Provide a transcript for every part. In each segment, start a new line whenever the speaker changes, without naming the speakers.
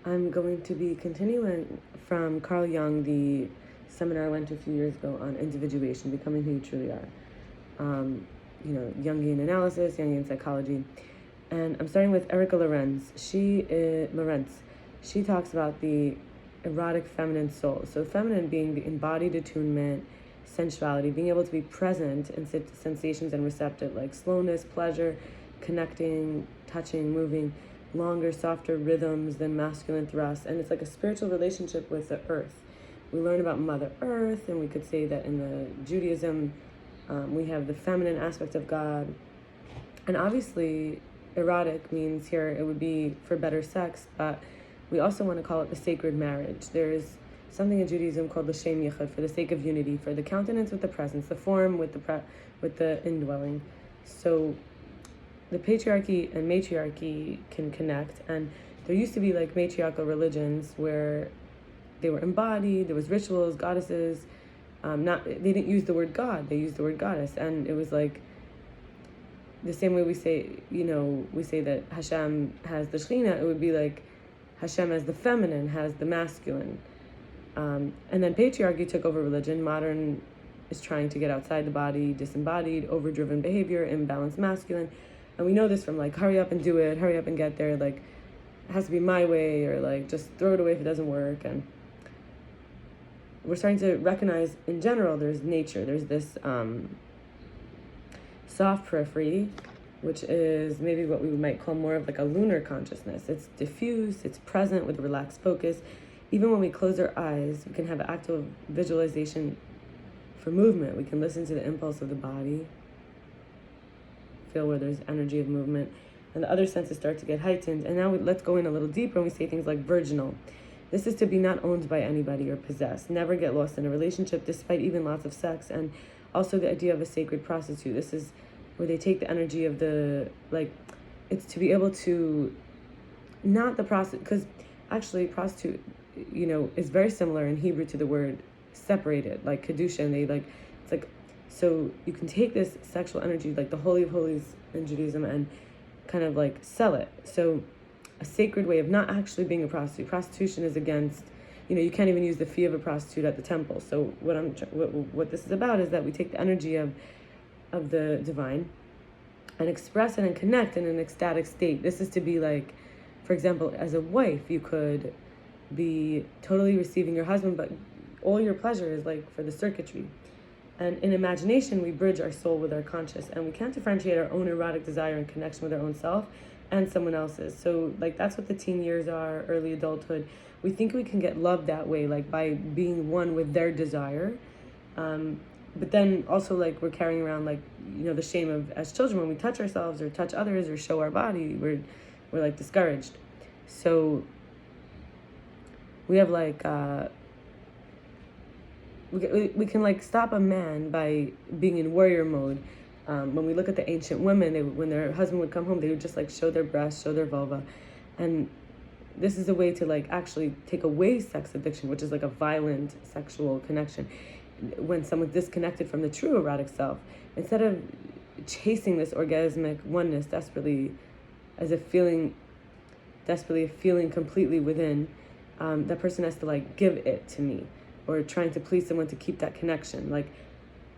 I'm going to be continuing from Carl Jung, the seminar I went to a few years ago on individuation, becoming who you truly are. Jungian analysis, Jungian psychology. And I'm starting with Erica Lorentz. Lorentz. She talks about the erotic feminine soul. So feminine being the embodied attunement, sensuality, being able to be present in sensations and receptive, like slowness, pleasure, connecting, touching, moving, longer, softer rhythms than masculine thrusts. And it's like a spiritual relationship with the earth. We learn about Mother Earth, and we could say that in the Judaism, we have the feminine aspect of God. And obviously, erotic means here it would be for better sex, but we also want to call it the sacred marriage. There's something in Judaism called the Shem Yichud, for the sake of unity, for the countenance with the presence, the form with the indwelling. So the patriarchy and matriarchy can connect, and there used to be like matriarchal religions where they were embodied, there was rituals, goddesses. They didn't use the word God, they used the word goddess, and it was like the same way we say that Hashem has the Shekhinah, it would be like Hashem as the feminine has the masculine. And then patriarchy took over religion. Modern is trying to get outside the body, disembodied, overdriven behavior, imbalanced masculine. And we know this from like, hurry up and do it, hurry up and get there, like, it has to be my way, or like, just throw it away if it doesn't work. And we're starting to recognize, in general, there's nature. There's this soft periphery, which is maybe what we might call more of like a lunar consciousness. It's diffuse, it's present with relaxed focus. Even when we close our eyes, we can have active visualization for movement. We can listen to the impulse of the body, feel where there's energy of movement, and the other senses start to get heightened. And now let's go in a little deeper, and we say things like virginal. This is to be not owned by anybody or possessed. Never get lost in a relationship, despite even lots of sex. And also the idea of a sacred prostitute. This is where they take the energy of it's to be able to, not the prostitute, because actually prostitute, is very similar in Hebrew to the word separated, like kedusha, and it's like, so you can take this sexual energy, like the Holy of Holies in Judaism, and kind of like sell it. So a sacred way of not actually being a prostitute. Prostitution is against, you can't even use the fee of a prostitute at the temple. So what this is about is that we take the energy of the divine and express it and connect in an ecstatic state. This is to be like, for example, as a wife, you could be totally receiving your husband, but all your pleasure is like for the circuitry. And in imagination, we bridge our soul with our conscious, and we can't differentiate our own erotic desire and connection with our own self and someone else's. So like that's what the teen years are, early adulthood. We think we can get love that way, like by being one with their desire. But then also like we're carrying around like, the shame of, as children, when we touch ourselves or touch others or show our body, we're like discouraged. So we have like, we can like stop a man by being in warrior mode. When we look at the ancient women, when their husband would come home, they would just like show their breasts, show their vulva. And this is a way to like actually take away sex addiction, which is like a violent sexual connection. When someone's disconnected from the true erotic self, instead of chasing this orgasmic oneness desperately, feeling completely within, that person has to like give it to me, or trying to please someone to keep that connection. Like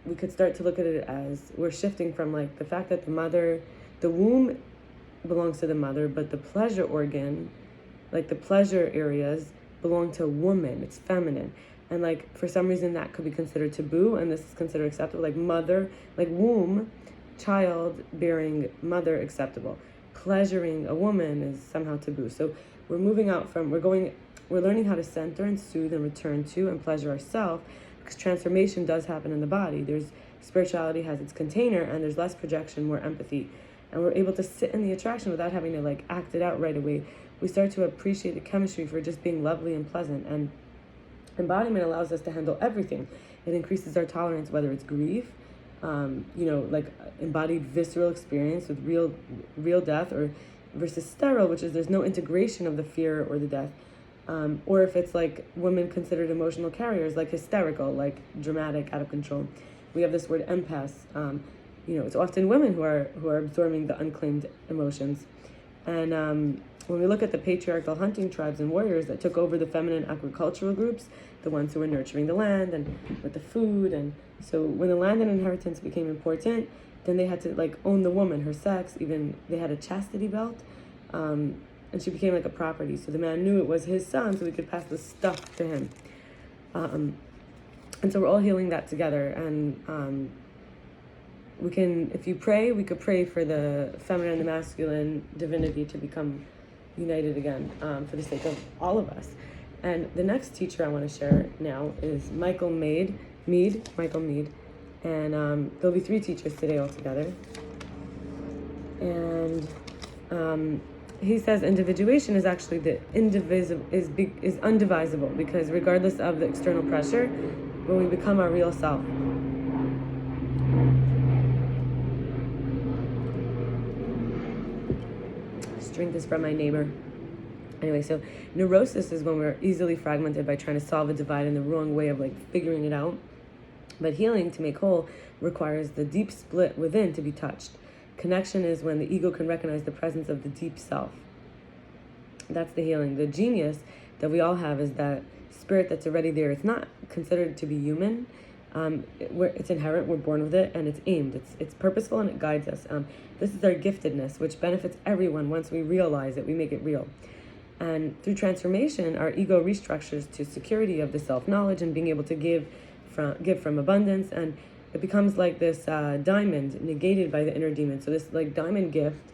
we could start to look at it as we're shifting from like the fact that the womb belongs to the mother, but the pleasure organ, like the pleasure areas, belong to a woman. It's feminine. And like for some reason that could be considered taboo, and this is considered acceptable. Like mother, like womb, child bearing mother, acceptable. Pleasuring a woman is somehow taboo. So we're moving out from, we're learning how to center and soothe and return to and pleasure ourselves, because transformation does happen in the body. There's spirituality has its container, and there's less projection, more empathy. And we're able to sit in the attraction without having to like act it out right away. We start to appreciate the chemistry for just being lovely and pleasant. And embodiment allows us to handle everything. It increases our tolerance, whether it's grief, like embodied visceral experience with real death, or versus sterile, which is there's no integration of the fear or the death. Or if it's like women considered emotional carriers, like hysterical, like dramatic, out of control. We have this word empaths. It's often women who are absorbing the unclaimed emotions. And When we look at the patriarchal hunting tribes and warriors that took over the feminine agricultural groups, the ones who were nurturing the land and with the food, and so when the land and inheritance became important, then they had to like own the woman, her sex, even they had a chastity belt, and she became like a property. So the man knew it was his son, so he could pass the stuff to him. And so we're all healing that together, and we can, if you pray, we could pray for the feminine and the masculine divinity to become united again, for the sake of all of us. And the next teacher I want to share now is Michael Meade, and there'll be 3 teachers today altogether. And he says individuation is actually is undivisible, because regardless of the external pressure, when we become our real self. Drink this from my neighbor. Anyway, so neurosis is when we're easily fragmented by trying to solve a divide in the wrong way of like figuring it out. But healing, to make whole, requires the deep split within to be touched. Connection is when the ego can recognize the presence of the deep self. That's the healing. The genius that we all have is that spirit that's already there. It's not considered to be human. It's inherent, we're born with it, and it's aimed, it's purposeful, and it guides us. This is our giftedness, which benefits everyone once we realize it, we make it real. And through transformation, our ego restructures to security of the self-knowledge and being able to give from abundance, and it becomes like this diamond negated by the inner demon. So this like diamond gift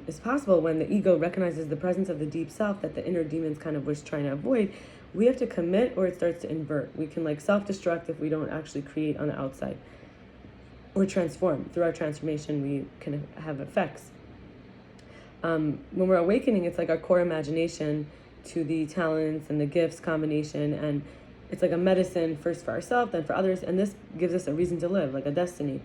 is possible when the ego recognizes the presence of the deep self that the inner demons kind of was trying to avoid. We have to commit, or it starts to invert. We can like self-destruct if we don't actually create on the outside, or transform. Through our transformation, we can have effects. When we're awakening, it's like our core imagination to the talents and the gifts combination, and it's like a medicine first for ourselves, then for others, and this gives us a reason to live, like a destiny.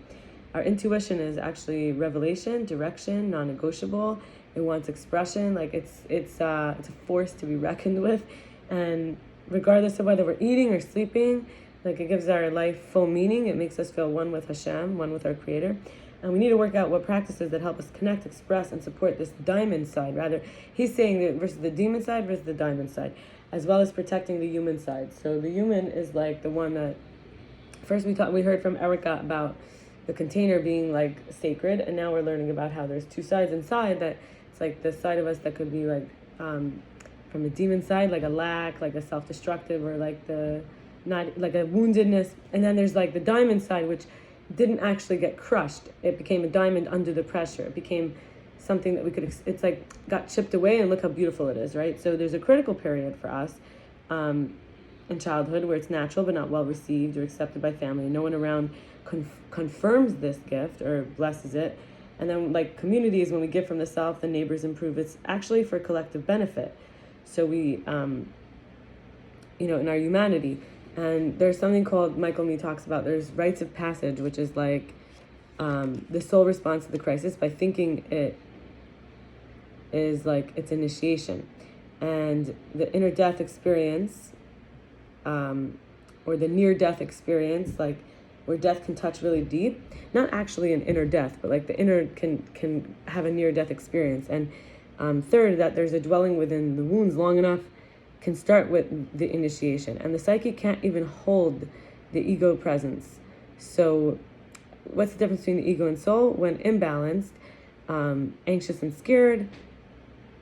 Our intuition is actually revelation, direction, non-negotiable. It wants expression, like it's a force to be reckoned with. And regardless of whether we're eating or sleeping, like it gives our life full meaning. It makes us feel one with Hashem, one with our Creator. And we need to work out what practices that help us connect, express, and support this diamond side. Rather, he's saying that versus the demon side versus the diamond side, as well as protecting the human side. So the human is like the one that, first we heard from Erica about the container being like sacred, and now we're learning about how there's 2 sides inside, that it's like the side of us that could be like, from the demon side, like a lack, like a self-destructive, or like not like a woundedness. And then there's like the diamond side, which didn't actually get crushed. It became a diamond under the pressure. It became something that we could, it's like got chipped away, and look how beautiful it is, right? So there's a critical period for us in childhood where it's natural but not well received or accepted by family. No one around confirms this gift or blesses it. And then like communities, when we give from the self, the neighbors improve. It's actually for collective benefit. So we, in our humanity. And there's something called, Michael Meade talks about, there's rites of passage, which is like the soul response to the crisis by thinking it is like its initiation. And the inner death experience, or the near-death experience, like where death can touch really deep, not actually an inner death, but like the inner can have a near-death experience. And third, that there's a dwelling within the wounds long enough can start with the initiation. And the psyche can't even hold the ego presence. So what's the difference between the ego and soul? When imbalanced, anxious and scared,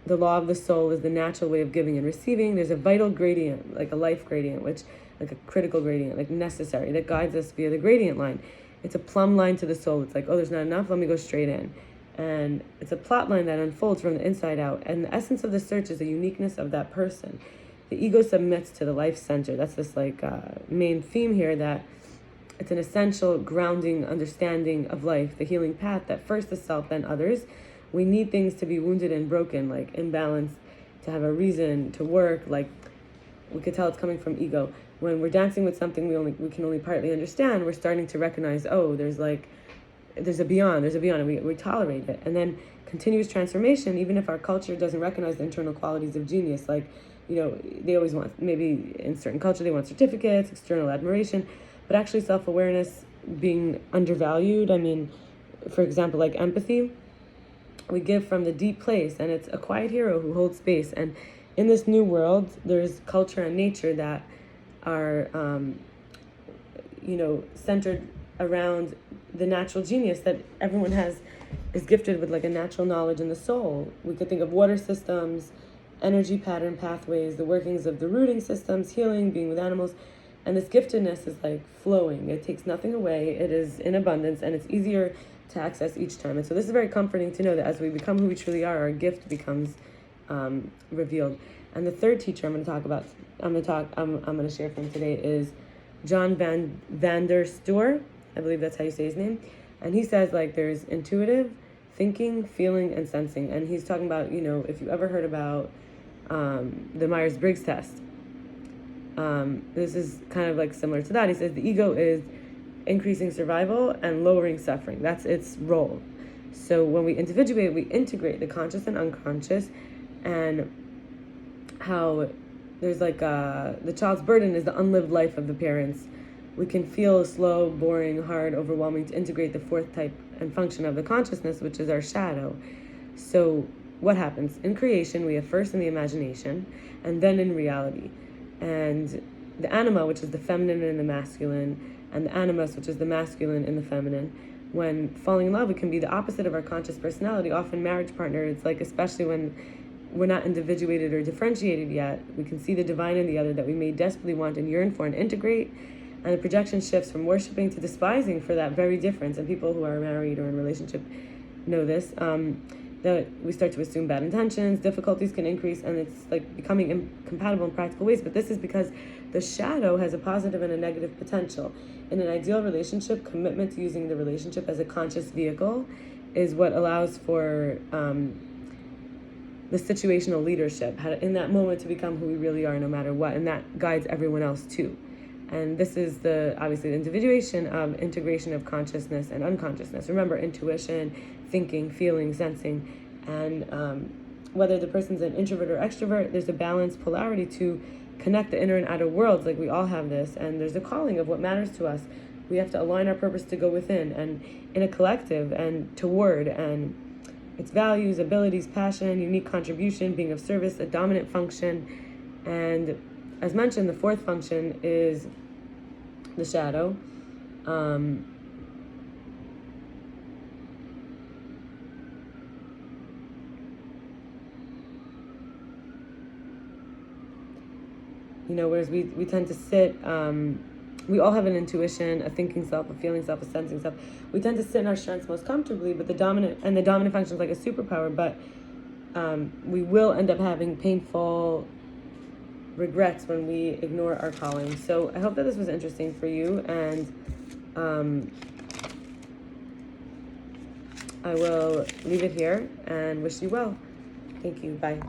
the law of the soul is the natural way of giving and receiving. There's a vital gradient, like a life gradient, which like a critical gradient, like necessary, that guides us via the gradient line. It's a plumb line to the soul. It's like, oh, there's not enough, let me go straight in. And it's a plot line that unfolds from the inside out. And the essence of the search is the uniqueness of that person. The ego submits to the life center. That's this like main theme here, that it's an essential grounding understanding of life, the healing path, that first the self, then others. We need things to be wounded and broken, like imbalanced, to have a reason to work. Like we could tell it's coming from ego. When we're dancing with something we can only partly understand, we're starting to recognize, oh, there's a beyond, and we tolerate it. And then continuous transformation, even if our culture doesn't recognize the internal qualities of genius, like, they always want, maybe in certain culture, they want certificates, external admiration, but actually self-awareness being undervalued. I mean, for example, like empathy, we give from the deep place, and it's a quiet hero who holds space. And in this new world, there's culture and nature that are, centered around the natural genius that everyone is gifted with, like a natural knowledge in the soul. We could think of water systems, energy pattern pathways, the workings of the rooting systems, healing, being with animals. And this giftedness is like flowing. It takes nothing away. It is in abundance, and it's easier to access each time. And so this is very comforting to know that as we become who we truly are, our gift becomes revealed. And the third teacher I'm going to share from today is John Van der Steur. I believe that's how you say his name. And he says, like, there's intuitive, thinking, feeling, and sensing. And he's talking about, if you ever heard about the Myers-Briggs test, this is kind of like similar to that. He says the ego is increasing survival and lowering suffering. That's its role. So when we individuate, we integrate the conscious and unconscious, and how there's like the child's burden is the unlived life of the parents. We can feel slow, boring, hard, overwhelming to integrate the fourth type and function of the consciousness, which is our shadow. So what happens? In creation, we have first in the imagination, and then in reality. And the anima, which is the feminine and the masculine, and the animus, which is the masculine and the feminine, when falling in love, it can be the opposite of our conscious personality. Often marriage partner, it's like, especially when we're not individuated or differentiated yet, we can see the divine in the other that we may desperately want and yearn for and integrate. And the projection shifts from worshiping to despising for that very difference. And people who are married or in a relationship know this, that we start to assume bad intentions, difficulties can increase, and it's like becoming incompatible in practical ways. But this is because the shadow has a positive and a negative potential. In an ideal relationship, commitment to using the relationship as a conscious vehicle is what allows for the situational leadership, how to, in that moment, to become who we really are no matter what, and that guides everyone else too. And this is obviously the individuation of integration of consciousness and unconsciousness. Remember, intuition, thinking, feeling, sensing, and whether the person's an introvert or extrovert, there's a balanced polarity to connect the inner and outer worlds. Like, we all have this, and there's a calling of what matters to us. We have to align our purpose to go within and in a collective and toward, and its values, abilities, passion, unique contribution, being of service, a dominant function. And as mentioned, the fourth function is the shadow. Whereas we tend to sit, we all have an intuition, a thinking self, a feeling self, a sensing self. We tend to sit in our strengths most comfortably, but the dominant function is like a superpower, but we will end up having painful regrets when we ignore our calling. So I hope that this was interesting for you, and I will leave it here and wish you well. Thank you. Bye.